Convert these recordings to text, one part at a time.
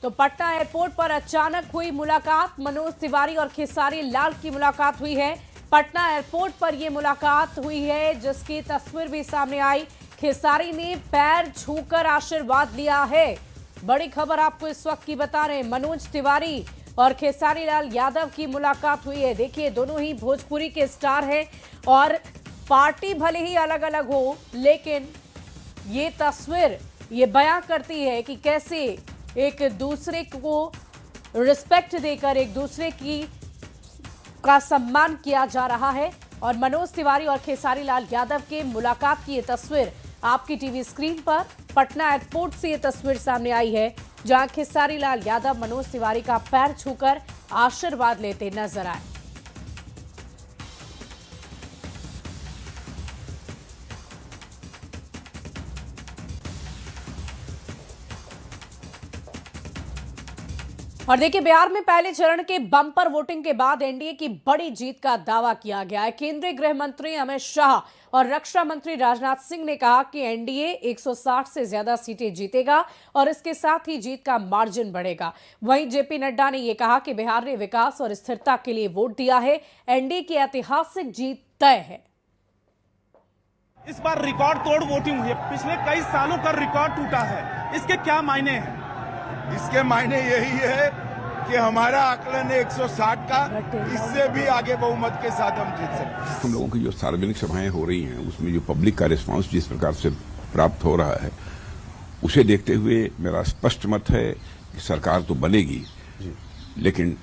तो पटना एयरपोर्ट पर अचानक हुई मुलाकात। मनोज तिवारी और खेसारी लाल की मुलाकात हुई है। पटना एयरपोर्ट पर यह मुलाकात हुई है, जिसकी तस्वीर भी सामने आई। खेसारी ने पैर छूकर आशीर्वाद लिया है। बड़ी खबर आपको इस वक्त की बता रहे हैं। मनोज तिवारी और खेसारी लाल यादव की मुलाकात हुई है। देखिए, दोनों ही भोजपुरी के स्टार हैं और पार्टी भले ही अलग अलग हो, लेकिन ये तस्वीर ये बयां करती है कि कैसे एक दूसरे को रिस्पेक्ट देकर एक दूसरे का सम्मान किया जा रहा है। और मनोज तिवारी और खेसारी लाल यादव के मुलाकात की ये तस्वीर आपकी टीवी स्क्रीन पर पटना एयरपोर्ट से ये तस्वीर सामने आई है, जहां खेसारी लाल यादव मनोज तिवारी का पैर छूकर आशीर्वाद लेते नजर आए। और देखिए, बिहार में पहले चरण के बम्पर वोटिंग के बाद एनडीए की बड़ी जीत का दावा किया गया है। केंद्रीय गृह मंत्री अमित शाह और रक्षा मंत्री राजनाथ सिंह ने कहा कि एनडीए 160 से ज्यादा सीटें जीतेगा और इसके साथ ही जीत का मार्जिन बढ़ेगा। वहीं जेपी नड्डा ने यह कहा कि बिहार ने विकास और स्थिरता के लिए वोट दिया है। एनडीए की ऐतिहासिक जीत तय है। इस बार रिकॉर्ड तोड़ वोटिंग हुई है। पिछले कई सालों का रिकॉर्ड टूटा है। इसके क्या मायने हैं? इसके मायने यही है कि हमारा आकलन है 160 का, इससे भी आगे बहुमत के साथ हम जीत सकते। हम लोगों की जो सार्वजनिक सभाएं हो रही हैं, उसमें जो पब्लिक का रिस्पांस जिस प्रकार से प्राप्त हो रहा है, उसे देखते हुए मेरा स्पष्ट मत है कि सरकार तो बनेगी, लेकिन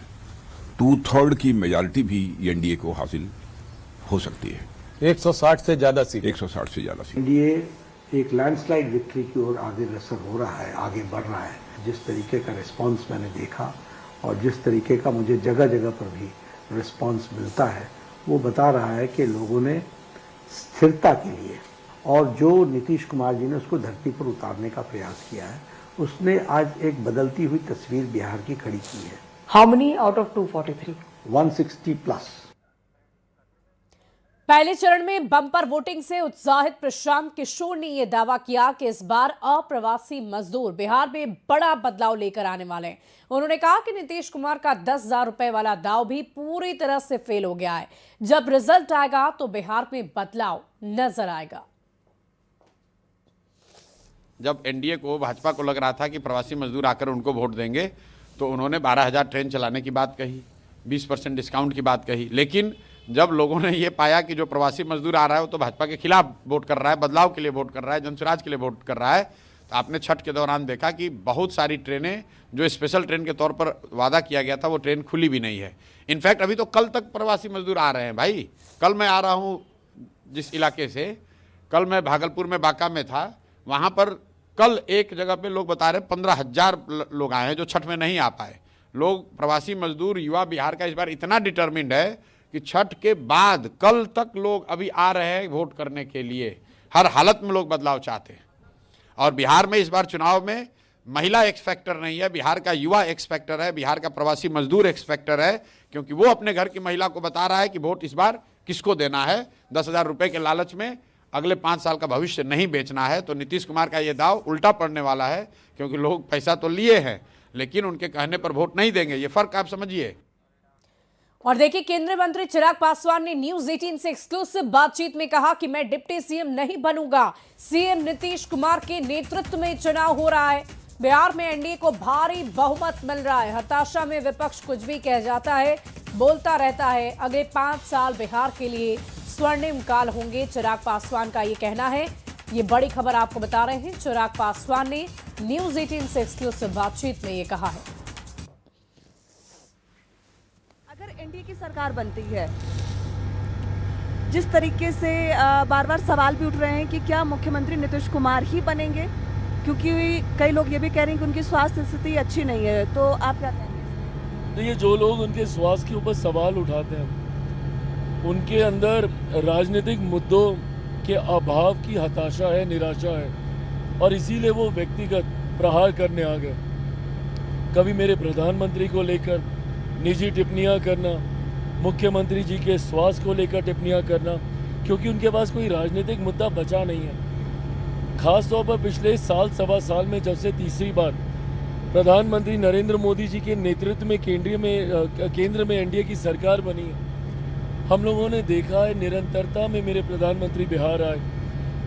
2/3 की मेजॉरिटी भी एनडीए को हासिल हो सकती है। 160 से ज्यादा सीट। 160 से ज्यादा सीट। एनडीए एक लैंडस्लाइड विक्ट्री की ओर आगे अग्रसर हो रहा है, आगे बढ़ रहा है। जिस तरीके का रिस्पांस मैंने देखा और जिस तरीके का मुझे जगह जगह पर भी रिस्पांस मिलता है, वो बता रहा है कि लोगों ने स्थिरता के लिए, और जो नीतीश कुमार जी ने उसको धरती पर उतारने का प्रयास किया है, उसने आज एक बदलती हुई तस्वीर बिहार की खड़ी की है। How many out of 243? 160 plus. पहले चरण में बम्पर वोटिंग से उत्साहित प्रशांत किशोर ने यह दावा किया कि इस बार अप्रवासी मजदूर बिहार में बड़ा बदलाव लेकर आने वाले हैं। उन्होंने कहा कि नीतीश कुमार का 10,000 रुपए वाला दाव भी पूरी तरह से फेल हो गया है। जब रिजल्ट आएगा तो बिहार में बदलाव नजर आएगा। जब एनडीए को, भाजपा को लग रहा था कि प्रवासी मजदूर आकर उनको वोट देंगे, तो उन्होंने 12,000 ट्रेन चलाने की बात कही, 20% डिस्काउंट की बात कही। लेकिन जब लोगों ने ये पाया कि जो प्रवासी मजदूर आ रहा है वो तो भाजपा के खिलाफ वोट कर रहा है, बदलाव के लिए वोट कर रहा है, जनसुराज के लिए वोट कर रहा है, तो आपने छठ के दौरान देखा कि बहुत सारी ट्रेनें जो स्पेशल ट्रेन के तौर पर वादा किया गया था, वो ट्रेन खुली भी नहीं है। इनफैक्ट अभी तो कल तक प्रवासी मजदूर आ रहे हैं भाई। कल मैं आ रहा हूँ जिस इलाके से, कल मैं भागलपुर में बांका में था, वहाँ पर कल एक जगह पे लोग बता रहे 15,000 लोग आए हैं जो छठ में नहीं आ पाए। लोग, प्रवासी मजदूर, युवा बिहार का इस बार इतना डिटर्मिन्ड है कि छठ के बाद कल तक लोग अभी आ रहे हैं वोट करने के लिए। हर हालत में लोग बदलाव चाहते हैं। और बिहार में इस बार चुनाव में महिला एक्स फैक्टर नहीं है, बिहार का युवा एक्स फैक्टर है, बिहार का प्रवासी मजदूर एक्स फैक्टर है, क्योंकि वो अपने घर की महिला को बता रहा है कि वोट इस बार किसको देना है। 10,000 रुपए के लालच में अगले 5 साल का भविष्य नहीं बेचना है। तो नीतीश कुमार का ये दाव उल्टा पड़ने वाला है, क्योंकि लोग पैसा तो लिए हैं लेकिन उनके कहने पर वोट नहीं देंगे। ये फर्क आप समझिए। और देखिए, केंद्रीय मंत्री चिराग पासवान ने न्यूज 18 से एक्सक्लूसिव बातचीत में कहा कि मैं डिप्टी सीएम नहीं बनूंगा। सीएम नीतीश कुमार के नेतृत्व में चुनाव हो रहा है। बिहार में एनडीए को भारी बहुमत मिल रहा है। हताशा में विपक्ष कुछ भी कह जाता है, बोलता रहता है। अगले 5 साल बिहार के लिए स्वर्णिम काल होंगे, चिराग पासवान का ये कहना है। ये बड़ी खबर आपको बता रहे हैं। चिराग पासवान ने न्यूज 18 से एक्सक्लूसिव बातचीत में ये कहा है। अगर एनडीए की सरकार बनती है, जिस तरीके से बार बार सवाल भी उठ रहे हैं कि क्या मुख्यमंत्री नीतीश कुमार ही बनेंगे, क्योंकि कई लोग ये भी कह रहे हैं कि उनकी स्वास्थ्य स्थिति अच्छी नहीं है, तो आप क्या कहेंगे? तो ये जो लोग उनके स्वास्थ्य के ऊपर सवाल उठाते हैं, उनके अंदर राजनीतिक मुद्दों के अभाव की हताशा है, निराशा है, और इसीलिए वो व्यक्तिगत प्रहार करने आ गए। कभी मेरे प्रधानमंत्री को लेकर निजी टिप्पणियां करना, मुख्यमंत्री जी के स्वास्थ्य को लेकर टिप्पणियां करना, क्योंकि उनके पास कोई राजनीतिक मुद्दा बचा नहीं है। खास तौर पर पिछले साल, 1.25 साल में जब से तीसरी बार प्रधानमंत्री नरेंद्र मोदी जी के नेतृत्व में केंद्र में एनडीए की सरकार बनी है। हम लोगों ने देखा है निरंतरता में मेरे प्रधानमंत्री बिहार आए,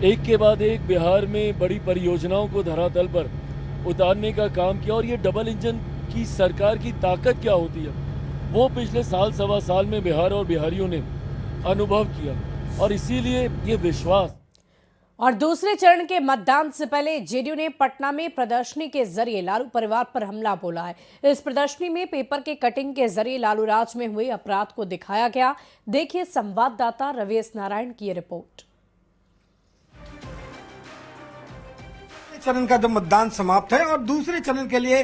एक के बाद एक बिहार में बड़ी परियोजनाओं को धरातल पर उतारने का काम किया। और ये डबल इंजन की सरकार की ताकत क्या होती है वो पिछले साल सवा साल में बिहार और बिहारियों ने अनुभव किया, और इसीलिए ये विश्वास। और दूसरे चरण के मतदान से पहले जेडीयू ने पटना में प्रदर्शनी के जरिए लालू परिवार पर हमला बोला है। इस प्रदर्शनी में पेपर के कटिंग के जरिए लालू राज में हुए अपराध को दिखाया गया। देखिए संवाददाता रवीश नारायण की रिपोर्ट। चरण का जब मतदान समाप्त है और दूसरे चरण के लिए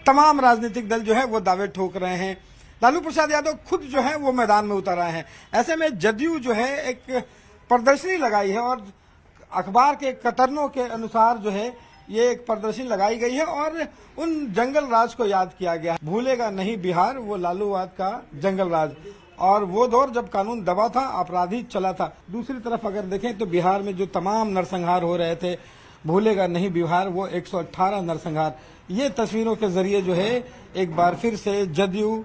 तमाम राजनीतिक दल जो है वो दावे ठोक रहे हैं। लालू प्रसाद यादव खुद जो है वो मैदान में उतर आए हैं। ऐसे में जदयू जो है एक प्रदर्शनी लगाई है और अखबार के कतरनों के अनुसार जो है ये एक प्रदर्शनी लगाई गई है और उन जंगल राज को याद किया गया। भूलेगा नहीं बिहार वो लालूवाद का जंगल राज, और वो दौर जब कानून दबा था, अपराधी चला था। दूसरी तरफ अगर देखें तो बिहार में जो तमाम नरसंहार हो रहे थे, भूलेगा नहीं बिहार वो 118 नरसंहार, ये तस्वीरों के जरिए जो है एक बार फिर से जदयू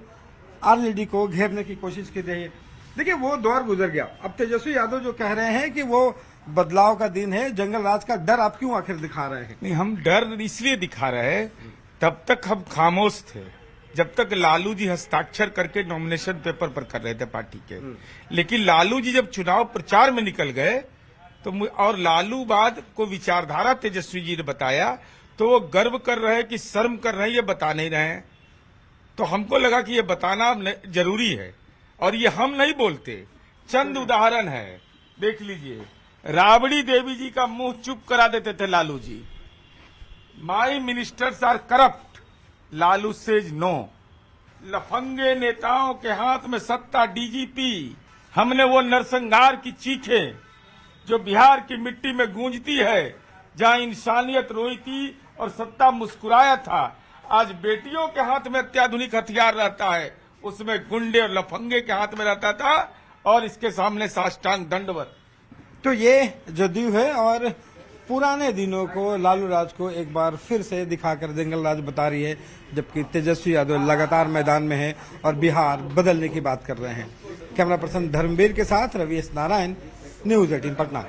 आरजेडी को घेरने की कोशिश की रही है। देखिए वो दौर गुजर गया। अब तेजस्वी यादव जो कह रहे हैं कि वो बदलाव का दिन है, जंगल राज का डर आप क्यों आखिर दिखा रहे हैं? नहीं, हम डर इसलिए दिखा रहे हैं, तब तक हम खामोश थे जब तक लालू जी हस्ताक्षर करके नॉमिनेशन पेपर पर कर रहे थे पार्टी के। लेकिन लालू जी जब चुनाव प्रचार में निकल गए तो और लालूवाद को विचारधारा तेजस्वी जी ने बताया तो वो गर्व कर रहे हैं कि शर्म कर रहे हैं, ये बता नहीं रहे हैं। तो हमको लगा कि ये बताना जरूरी है और ये हम नहीं बोलते। चंद उदाहरण है, देख लीजिए। राबड़ी देवी जी का मुंह चुप करा देते थे Lalu ji. My ministers are corrupt, Lalu says no. लफंगे नेताओं के हाथ में सत्ता, डीजीपी। हमने वो नरसंहार की चीखें जो बिहार की मिट्टी में गूंजती है, जहां इंसानियत रोई थी और सत्ता मुस्कुराया था, आज बेटियों के हाथ में अत्याधुनिक हथियार रहता है, उसमें गुंडे और लफंगे के हाथ में रहता था और इसके सामने साष्टांग दंडवत। तो ये जदयू है और पुराने दिनों को, लालू राज को एक बार फिर से दिखाकर जंगल राज बता रही है, जबकि तेजस्वी यादव लगातार मैदान में है और बिहार बदलने की बात कर रहे हैं। कैमरा पर्सन धर्मवीर के साथ रवीश नारायण, न्यूज 18 पटना।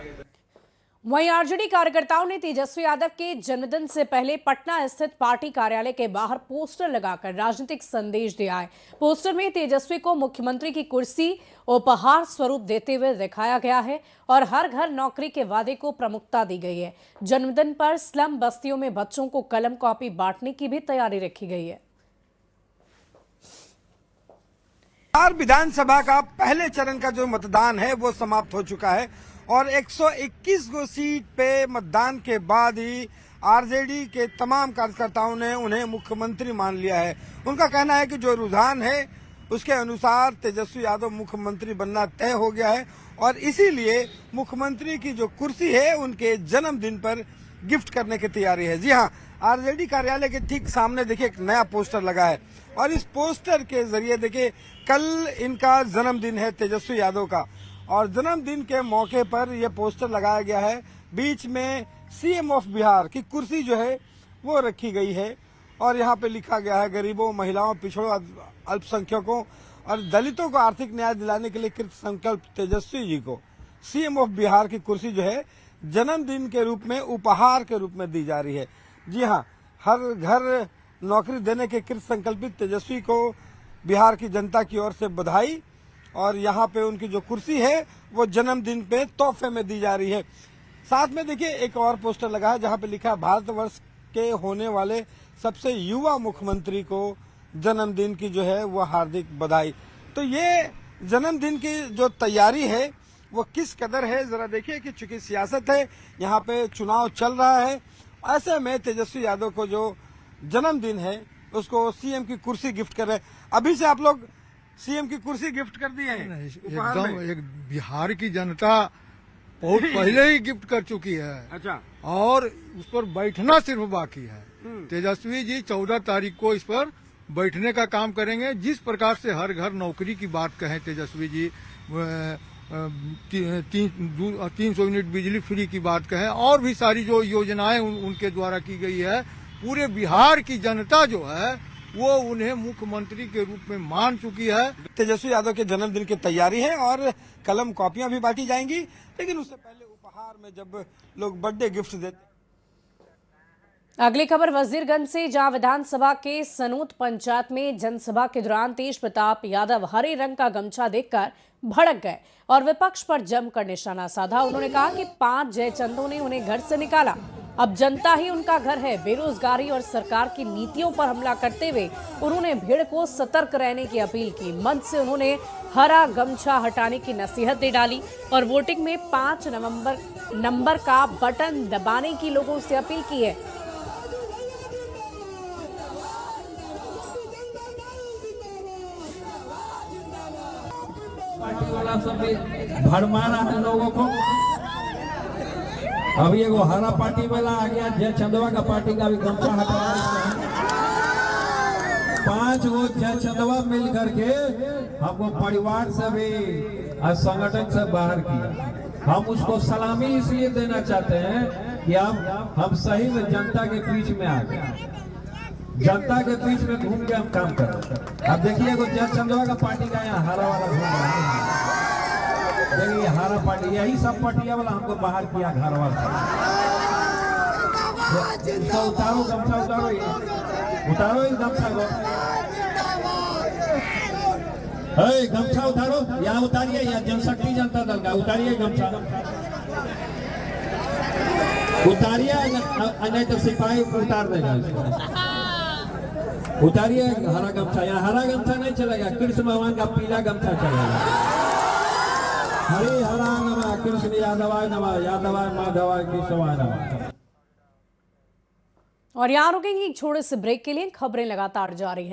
वहीं आरजेडी कार्यकर्ताओं ने तेजस्वी यादव के जन्मदिन से पहले पटना स्थित पार्टी कार्यालय के बाहर पोस्टर लगाकर राजनीतिक संदेश दिया है। पोस्टर में तेजस्वी को मुख्यमंत्री की कुर्सी उपहार स्वरूप देते हुए दिखाया गया है और हर घर नौकरी के वादे को प्रमुखता दी गई है। जन्मदिन पर स्लम बस्तियों में बच्चों को कलम कॉपी बांटने की भी तैयारी रखी गई है। बिहार विधानसभा का पहले चरण का जो मतदान है वो समाप्त हो चुका है और 121 गो सीट पे मतदान के बाद ही आरजेडी के तमाम कार्यकर्ताओं ने उन्हें मुख्यमंत्री मान लिया है। उनका कहना है कि जो रुझान है उसके अनुसार तेजस्वी यादव मुख्यमंत्री बनना तय हो गया है और इसीलिए मुख्यमंत्री की जो कुर्सी है उनके जन्मदिन पर गिफ्ट करने की तैयारी है। जी हाँ, आरजेडी कार्यालय के ठीक सामने देखिए एक नया पोस्टर लगा है और इस पोस्टर के जरिए देखिए कल इनका जन्मदिन है तेजस्वी यादव का और जन्मदिन के मौके पर यह पोस्टर लगाया गया है। बीच में सीएम ऑफ बिहार की कुर्सी जो है वो रखी गई है और यहाँ पे लिखा गया है गरीबों, महिलाओं, पिछड़ों, अल्पसंख्यकों और दलितों को आर्थिक न्याय दिलाने के लिए कृत संकल्प तेजस्वी जी को सीएम ऑफ बिहार की कुर्सी जो है जन्मदिन के रूप में उपहार के रूप में दी जा रही है। जी हाँ, हर घर नौकरी देने के कृत संकल्पित तेजस्वी को बिहार की जनता की ओर से बधाई और यहाँ पे उनकी जो कुर्सी है वो जन्मदिन पे तोहफे में दी जा रही है। साथ में देखिए एक और पोस्टर लगा है जहाँ पे लिखा है भारतवर्ष के होने वाले सबसे युवा मुख्यमंत्री को जन्मदिन की जो है वो हार्दिक बधाई। तो ये जन्मदिन की जो तैयारी है वो किस कदर है जरा देखिए कि चूंकि सियासत है, यहाँ पे चुनाव चल रहा है, ऐसे में तेजस्वी यादव को जो जन्मदिन है उसको सीएम की कुर्सी गिफ्ट कर रहे हैं। अभी से आप लोग सीएम की कुर्सी गिफ्ट कर दी है? एकदम एक बिहार की जनता बहुत पहले ही गिफ्ट कर चुकी है। अच्छा, और उस पर बैठना सिर्फ बाकी है। तेजस्वी जी 14 तारीख को इस पर बैठने का काम करेंगे। जिस प्रकार से हर घर नौकरी की बात कहें तेजस्वी जी, 300 यूनिट बिजली फ्री की बात कहें और भी सारी जो योजनाएं उनके द्वारा की गई है पूरे बिहार की जनता जो है वो उन्हें मुख्यमंत्री के रूप में मान चुकी है। तेजस्वी यादव के जन्मदिन की तैयारी है और कलम कॉपियां भी बांटी जाएंगी, लेकिन उससे पहले उपहार में जब लोग बर्थडे गिफ्ट देते। अगली खबर वजीरगंज से, जहां विधानसभा के सनूत पंचायत में जनसभा के दौरान तेज प्रताप यादव हरे रंग का गमछा देखकर भड़क गए और विपक्ष पर जमकर निशाना साधा। उन्होंने कहा कि 5 जयचंदों ने उन्हें घर से निकाला, अब जनता ही उनका घर है। बेरोजगारी और सरकार की नीतियों पर हमला करते हुए उन्होंने भीड़ को सतर्क रहने की अपील की। मंच से उन्होंने हरा गमछा हटाने की नसीहत दे डाली और वोटिंग में 5 नंबर का बटन दबाने की लोगों से अपील की है। पार्टी वाला सब भी भरमा रहा है लोगों को। अभी एगो हरा पार्टी वाला आ गया, जय चंदवा का पार्टी का भी गमछा हटाया। 5 गो जय चंदवा मिल करके हमको परिवार से भी और संगठन से बाहर किया। हम उसको सलामी इसलिए देना चाहते हैं कि हम सही में जनता के बीच में आ गए, जनता के बीच में घूम के हम काम करें। अब देखिए एगो जय चंदवा का पार्टी का यहाँ हरा वाला घूम रहा है, देखिए हरा पार्टी, यही सब पार्टियां वाला हमको बाहर किया घर वाला। उतारो गमछा, उतारो इस गमछा को, गमछा उतारो, यहाँ उतारिए, यहाँ जनशक्ति जनता दल का उतारिए गमछा, उतारिए, नहीं तो सिपाही उतार देगा इसको। उतारिए हरा गमछा, यहाँ हरा गमछा नहीं चलेगा, कृष्ण भगवान का पीला गमछा चलेगा। हरे हरा नमः, कृष्ण यादवाय नमः, यादवाय माधवाय केशवाय नमः। और यहाँ रुकेंगे एक छोटे से ब्रेक के लिए, खबरें लगातार जारी है।